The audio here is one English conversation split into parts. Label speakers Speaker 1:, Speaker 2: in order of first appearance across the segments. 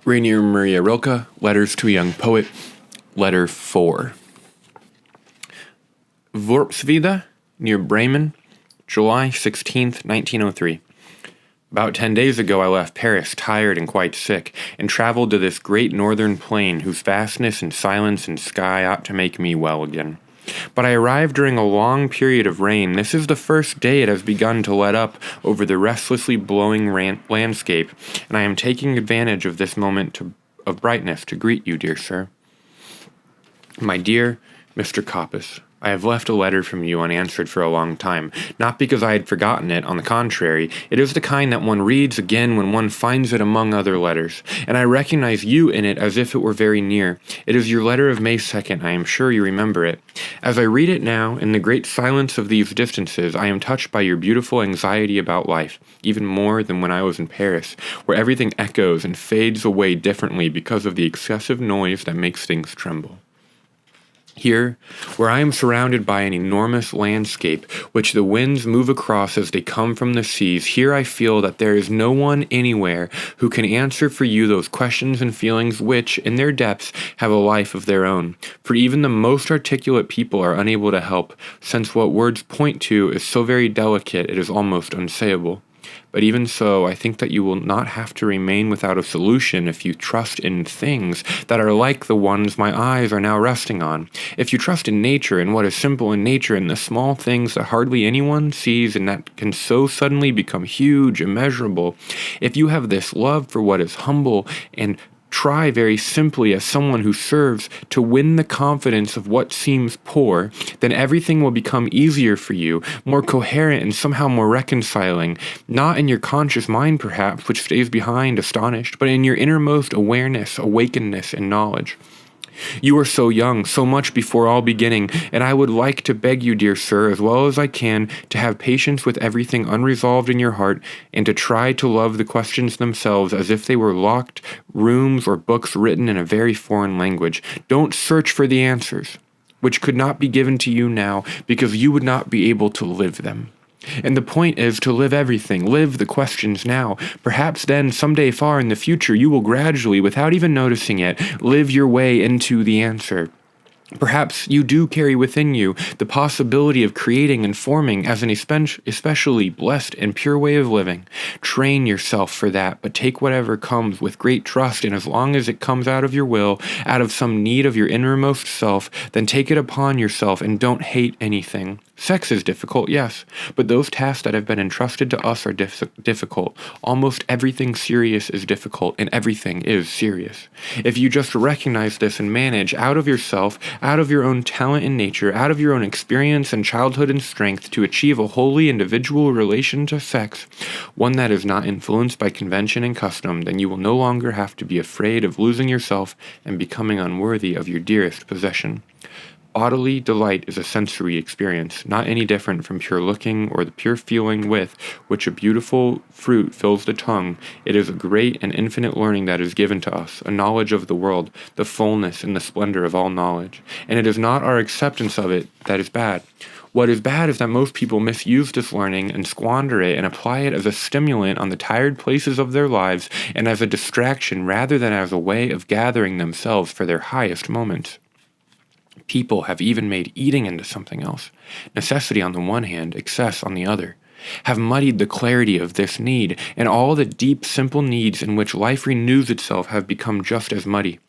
Speaker 1: Rainier Maria Rilke, Letters to a Young Poet, Letter 4. Worpswede, near Bremen, July 16th, 1903. About 10 days ago I left Paris, tired and quite sick, and traveled to this great northern plain whose vastness and silence and sky ought to make me well again. But I arrived during a long period of rain. This is the first day it has begun to let up over the restlessly blowing landscape, and I am taking advantage of this moment of brightness to greet you, dear sir. My dear Mr. Kappus, I have left a letter from you unanswered for a long time, not because I had forgotten it. On the contrary, it is the kind that one reads again when one finds it among other letters, and I recognize you in it as if it were very near. It is your letter of May 2nd, I am sure you remember it. As I read it now, in the great silence of these distances, I am touched by your beautiful anxiety about life, even more than when I was in Paris, where everything echoes and fades away differently because of the excessive noise that makes things tremble. Here, where I am surrounded by an enormous landscape, which the winds move across as they come from the seas, here I feel that there is no one anywhere who can answer for you those questions and feelings which, in their depths, have a life of their own. For even the most articulate people are unable to help, since what words point to is so very delicate it is almost unsayable. But even so, I think that you will not have to remain without a solution if you trust in things that are like the ones my eyes are now resting on. If you trust in nature and what is simple in nature and the small things that hardly anyone sees and that can so suddenly become huge, immeasurable. If you have this love for what is humble and try very simply as someone who serves to win the confidence of what seems poor, then everything will become easier for you, more coherent and somehow more reconciling, not in your conscious mind perhaps, which stays behind astonished, but in your innermost awareness, awakenedness, and knowledge. You are so young, so much before all beginning, and I would like to beg you, dear sir, as well as I can, to have patience with everything unresolved in your heart, and to try to love the questions themselves as if they were locked rooms or books written in a very foreign language. Don't search for the answers, which could not be given to you now, because you would not be able to live them. And the point is to live everything, live the questions now. Perhaps then, someday far in the future, you will gradually, without even noticing it, live your way into the answer. Perhaps you do carry within you the possibility of creating and forming as an especially blessed and pure way of living. Train yourself for that, but take whatever comes with great trust, and as long as it comes out of your will, out of some need of your innermost self, then take it upon yourself and don't hate anything. Sex is difficult, yes, but those tasks that have been entrusted to us are difficult. Almost everything serious is difficult, and everything is serious. If you just recognize this and manage out of yourself, out of your own talent and nature, out of your own experience and childhood and strength to achieve a wholly individual relation to sex, one that is not influenced by convention and custom, then you will no longer have to be afraid of losing yourself and becoming unworthy of your dearest possession. Bodily delight is a sensory experience, not any different from pure looking or the pure feeling with which a beautiful fruit fills the tongue. It is a great and infinite learning that is given to us, a knowledge of the world, the fullness and the splendor of all knowledge. And it is not our acceptance of it that is bad. What is bad is that most people misuse this learning and squander it and apply it as a stimulant on the tired places of their lives and as a distraction rather than as a way of gathering themselves for their highest moments. People have even made eating into something else. Necessity on the one hand, excess on the other. Have muddied the clarity of this need, and all the deep, simple needs in which life renews itself have become just as muddy.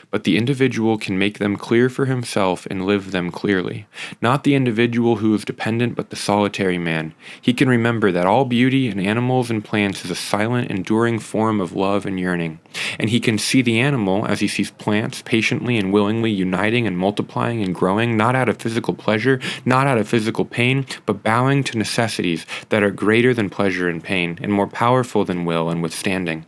Speaker 1: But the individual can make them clear for himself and live them clearly. Not the individual who is dependent, but the solitary man. He can remember that all beauty in animals and plants is a silent, enduring form of love and yearning. And he can see the animal, as he sees plants, patiently and willingly uniting and multiplying and growing, not out of physical pleasure, not out of physical pain, but bowing to necessities that are greater than pleasure and pain, and more powerful than will and withstanding.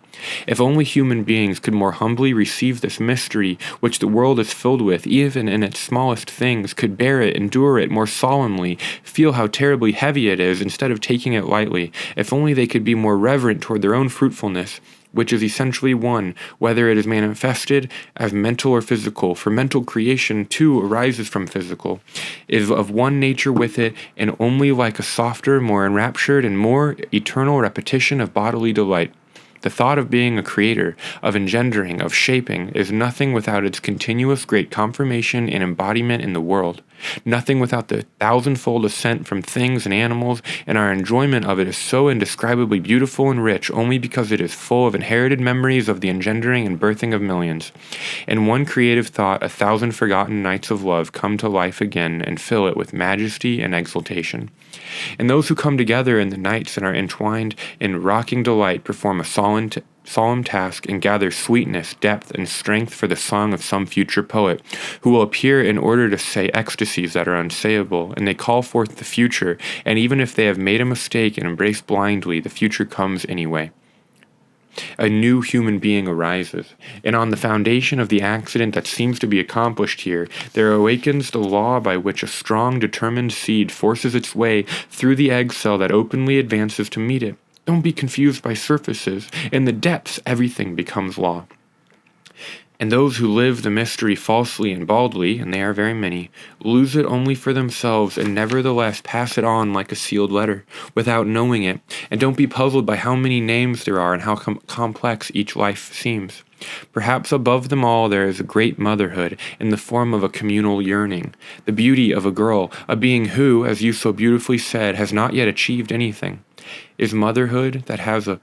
Speaker 1: If only human beings could more humbly receive this mystery which the world is filled with, even in its smallest things, could bear it, endure it more solemnly, feel how terribly heavy it is instead of taking it lightly, if only they could be more reverent toward their own fruitfulness, which is essentially one, whether it is manifested as mental or physical, for mental creation too arises from physical, is of one nature with it, and only like a softer, more enraptured, and more eternal repetition of bodily delight. The thought of being a creator, of engendering, of shaping, is nothing without its continuous great confirmation and embodiment in the world. Nothing without the thousandfold ascent from things and animals, and our enjoyment of it is so indescribably beautiful and rich only because it is full of inherited memories of the engendering and birthing of millions. In one creative thought, 1,000 forgotten nights of love come to life again and fill it with majesty and exultation. And those who come together in the nights and are entwined in rocking delight perform a solemn task and gather sweetness, depth, and strength for the song of some future poet, who will appear in order to say ecstasies that are unsayable, and they call forth the future, and even if they have made a mistake and embraced blindly, the future comes anyway. A new human being arises, and on the foundation of the accident that seems to be accomplished here, there awakens the law by which a strong, determined seed forces its way through the egg cell that openly advances to meet it. Don't be confused by surfaces. In the depths, everything becomes law. And those who live the mystery falsely and baldly, and they are very many, lose it only for themselves and nevertheless pass it on like a sealed letter, without knowing it, and don't be puzzled by how many names there are and how complex each life seems. Perhaps above them all there is a great motherhood in the form of a communal yearning, the beauty of a girl, a being who, as you so beautifully said, has not yet achieved anything. Is motherhood that has a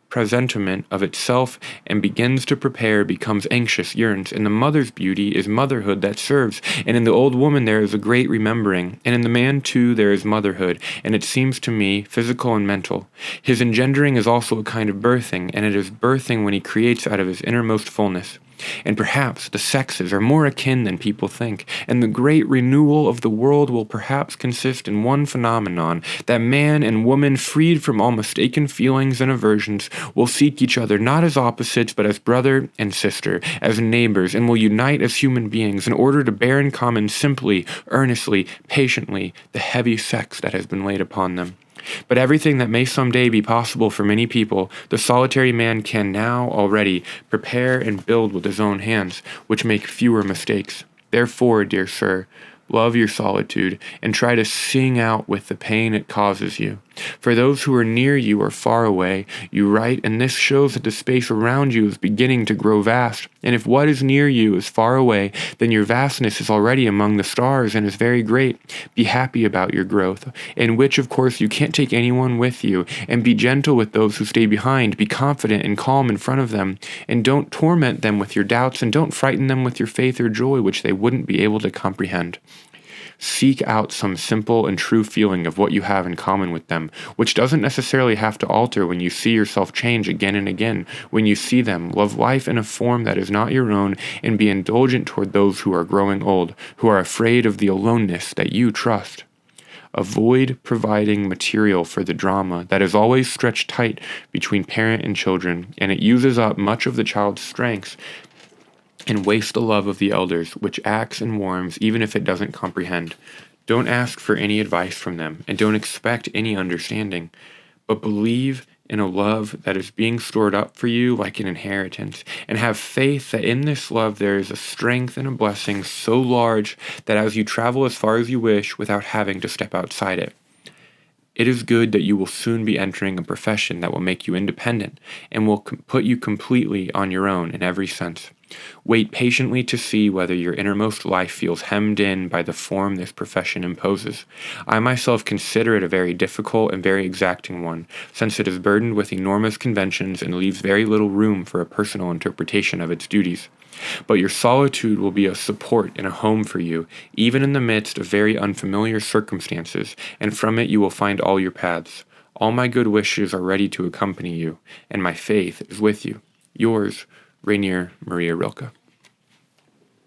Speaker 1: presentiment of itself and begins to prepare, becomes anxious, yearns, and the mother's beauty is motherhood that serves, and in the old woman there is a great remembering, and in the man too there is motherhood, and it seems to me, physical and mental. His engendering is also a kind of birthing, and it is birthing when he creates out of his innermost fullness. And perhaps the sexes are more akin than people think, and the great renewal of the world will perhaps consist in one phenomenon, that man and woman, freed from all mistaken feelings and aversions, will seek each other not as opposites but as brother and sister, as neighbors, and will unite as human beings in order to bear in common simply, earnestly, patiently, the heavy sex that has been laid upon them. But everything that may someday be possible for many people, the solitary man can now already prepare and build with his own hands, which make fewer mistakes. Therefore, dear sir, love your solitude, and try to sing out with the pain it causes you. For those who are near you or far away, you write, and this shows that the space around you is beginning to grow vast. And if what is near you is far away, then your vastness is already among the stars and is very great. Be happy about your growth, in which, of course, you can't take anyone with you, and be gentle with those who stay behind. Be confident and calm in front of them, and don't torment them with your doubts, and don't frighten them with your faith or joy, which they wouldn't be able to comprehend. Seek out some simple and true feeling of what you have in common with them, which doesn't necessarily have to alter when you see yourself change again and again. When you see them, love life in a form that is not your own, and be indulgent toward those who are growing old, who are afraid of the aloneness that you trust. Avoid providing material for the drama that is always stretched tight between parent and children, and it uses up much of the child's strengths and wastes the love of the elders, which acts and warms even if it doesn't comprehend. Don't ask for any advice from them, and don't expect any understanding, but believe in a love that is being stored up for you like an inheritance, and have faith that in this love there is a strength and a blessing so large that as you travel as far as you wish without having to step outside it. It is good that you will soon be entering a profession that will make you independent and will put you completely on your own in every sense. Wait patiently to see whether your innermost life feels hemmed in by the form this profession imposes. I myself consider it a very difficult and very exacting one, since it is burdened with enormous conventions and leaves very little room for a personal interpretation of its duties. But your solitude will be a support and a home for you, even in the midst of very unfamiliar circumstances, and from it you will find all your paths. All my good wishes are ready to accompany you, and my faith is with you. Yours, Rainier Maria Rilke.